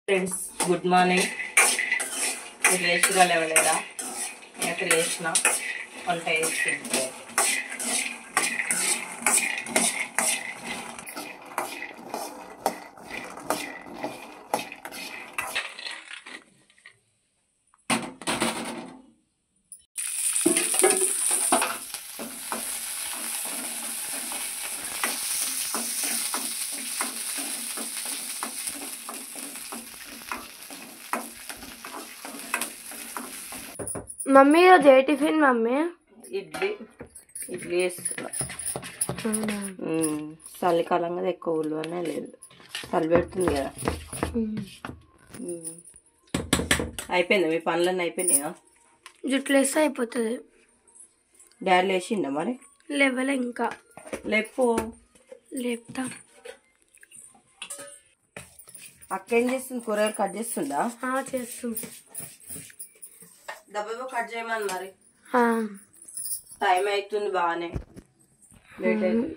Friends good morning. మీరు లేచిగా లేవలేదా? నేనైతే లేచిన వంట వేసుకుంటే మమ్మీ రోజు ఏ టిఫిన్ మమ్మీ? ఇడ్లీ వేస్తున్నా. చలికాలం కదా, ఎక్కువ ఉల్వనే లేదు, చలి పెడుతుంది కదా. అయిపోయిందా మీ పనులన్నీ? అయిపోయినాయా? జుట్లు వేస్తే అయిపోతుంది. డాడీ లేచిండా మరి? లేవలే ఇంకా. లేపు. లేపుతా. అక్క ఏం చేస్తుంది? కూరగాయలు కట్ చేస్తుందా? చేస్తుంది. డబ్బా కట్ చేయమని మరి. టైం అవుతుంది, బాగానే లేట్ అవుతుంది.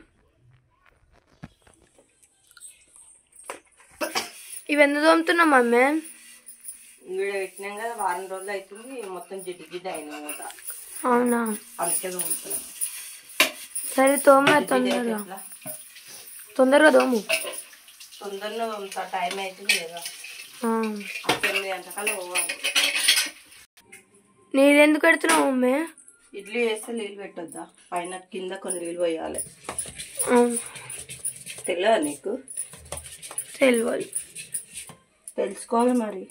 ఇవి ఎందుకు తోముతున్నాం మమ్మీ? వీడియో పెట్టినాం కదా, వారం రోజులు అవుతుంది, మొత్తం జిడ్డు జిడ్డు అయినా. అవునా? అందుకే తోముతున్నాం. సరే తోమ, తొందరగా తోము. తొందరగా తోముతా, టైం అవుతుంది కదా. 9 గంటలకల్లా పోవాలి. నీళ్ళు ఎందుకు పెడుతున్నావు మమ్మీ? ఇడ్లీ వేస్తే నీళ్ళు పెట్టొద్దా? పైన కింద కొన్ని నీళ్ళు పోయాలి. తెలియదా నీకు? తెలియాలి, తెలుసుకోవాలి మరి.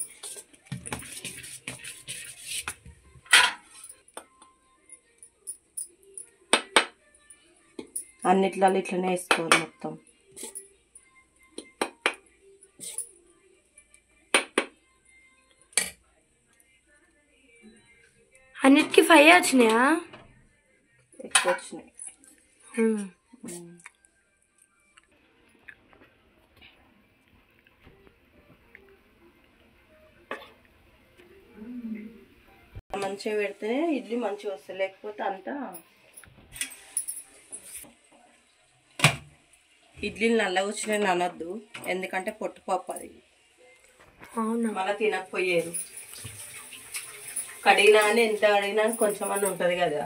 అన్నిట్లలో ఇట్లనే వేసుకోవాలి మొత్తం. అన్నిటికీ 5 వచ్చినాయా? ఎక్కువ వచ్చినాయి. మంచిగా పెడితేనే ఇడ్లీ మంచిగా వస్తాయి, లేకపోతే అంతా ఇడ్లీలు నల్లగా వచ్చినాయి అనొద్దు, ఎందుకంటే పొట్టుపప్పు అది. అవునా? మళ్ళీ తినకపోయేది. కడిగినా అని ఎంత కడిగినా కొంచెం అన్న ఉంటుంది కదా.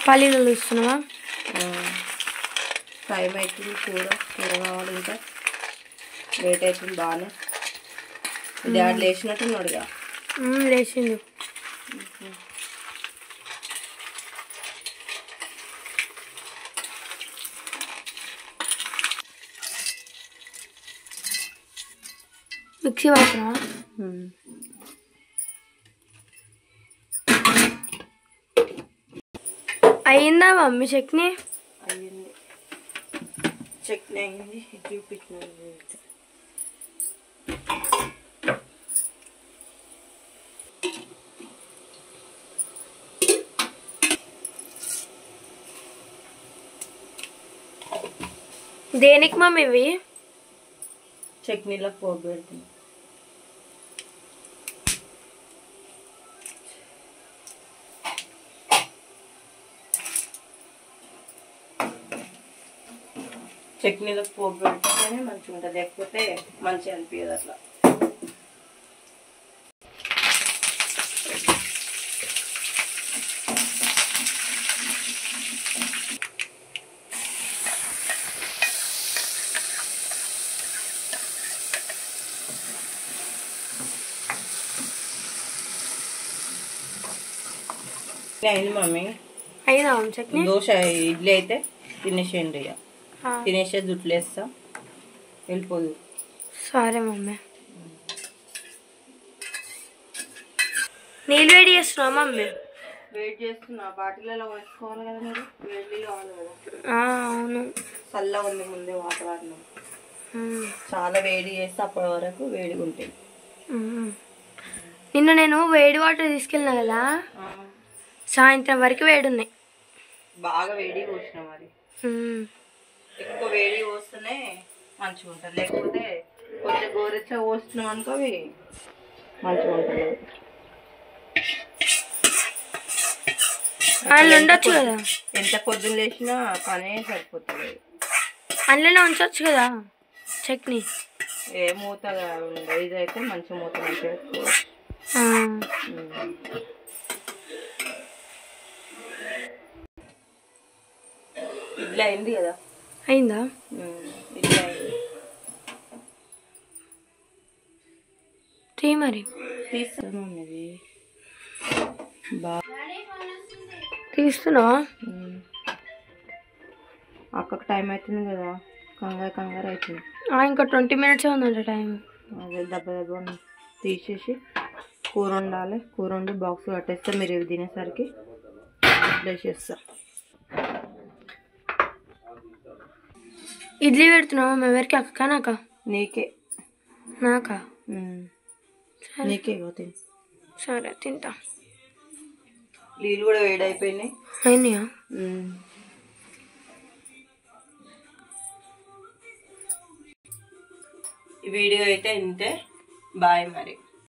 పల్లీలు చూస్తున్నావా? టైం అవుతుంది, కూర కావాలి, ఇంకా లేట్ అవుతుంది బాగానే. డాడీ లేచినట్టున్నాడుగా. లేచిండు. మిక్సీ పడుతున్నా. అయిందా మమ్మీ చట్నీ? అయ్యింది, చట్నీ అయింది. చూపించిన దేనికి మమ్మీ ఇవి? చట్నీలో పోపు పెడుతుంది. చట్నీలో పోపు పెడితేనే మంచిగా ఉంటుంది, లేకపోతే మంచిగా అనిపించదు అట్లా. అయింది మమ్మీ. అయినా చట్నీ? దోశ ఇడ్లీ అయితే తినేసేయండి, ఇక తినేసే జుట్లు వేస్తా, వెళ్ళిపోదు. సరే మమ్మీ. నీళ్ళు వేడి చేస్తున్నావా మమ్మీ? వెయిట్ చేస్తున్నా, బాటిల్లో వేసుకోవాలి కదా మీరు, వేడి కావాలి కదా. అవును, చల్లగా ఉంది ముందే వాతావరణం. చాలా వేడి చేస్తే అప్పటి వరకు వేడిగా ఉంటాయి. నిన్న నేను వేడి వాటర్ తీసుకెళ్ళినా కదా, సాయంత్రం వరకు వేడి ఉన్నాయి. బాగా వేడి పోసిన మరి, ఎక్కువ వేడి పోస్తేనే మంచిగా ఉంటుంది, లేకపోతే కొంచెం గోరెచ్చ పోస్తున్నాం అనుకో అవి మంచిగా ఉంటుంది. అందులో ఉండొచ్చు కదా, ఎంత పొద్దున్న లేచినా పనే సరిపోతుంది. అందులోనే ఉంచవచ్చు కదా. చట్నీ ఏ మూతగా ఉండే ఇదైతే మంచి మూత మంచిగా పెట్టుకోవచ్చు. ఇట్లా అయింది కదా. అయిందా? ఇట్లా అయింది. మరి తీస్తాను తీస్తున్నావా? అక్కకు టైం అవుతుంది కదా, కంగారు కంగారు అవుతుంది. ఇంకా 20 minutes ఉందంట టైం. అదే దెబ్బ దెబ్బ తీసేసి కూర వండాలి. కూర వండి బాక్స్ కట్టేస్తే మీరు ఇవి తినేసరికి ప్లేస్ చేస్తా. ఇడ్లీ పెడుతున్నావా? ఎవరికి? అక్క నాకా? నీకే. నాకా? నీకే తిని. సరే తింటా. నీళ్ళు కూడా వేడైపోయినాయి. అయినాయా? ఈ వీడియో అయితే ఇంతే. బాయ్ మరి.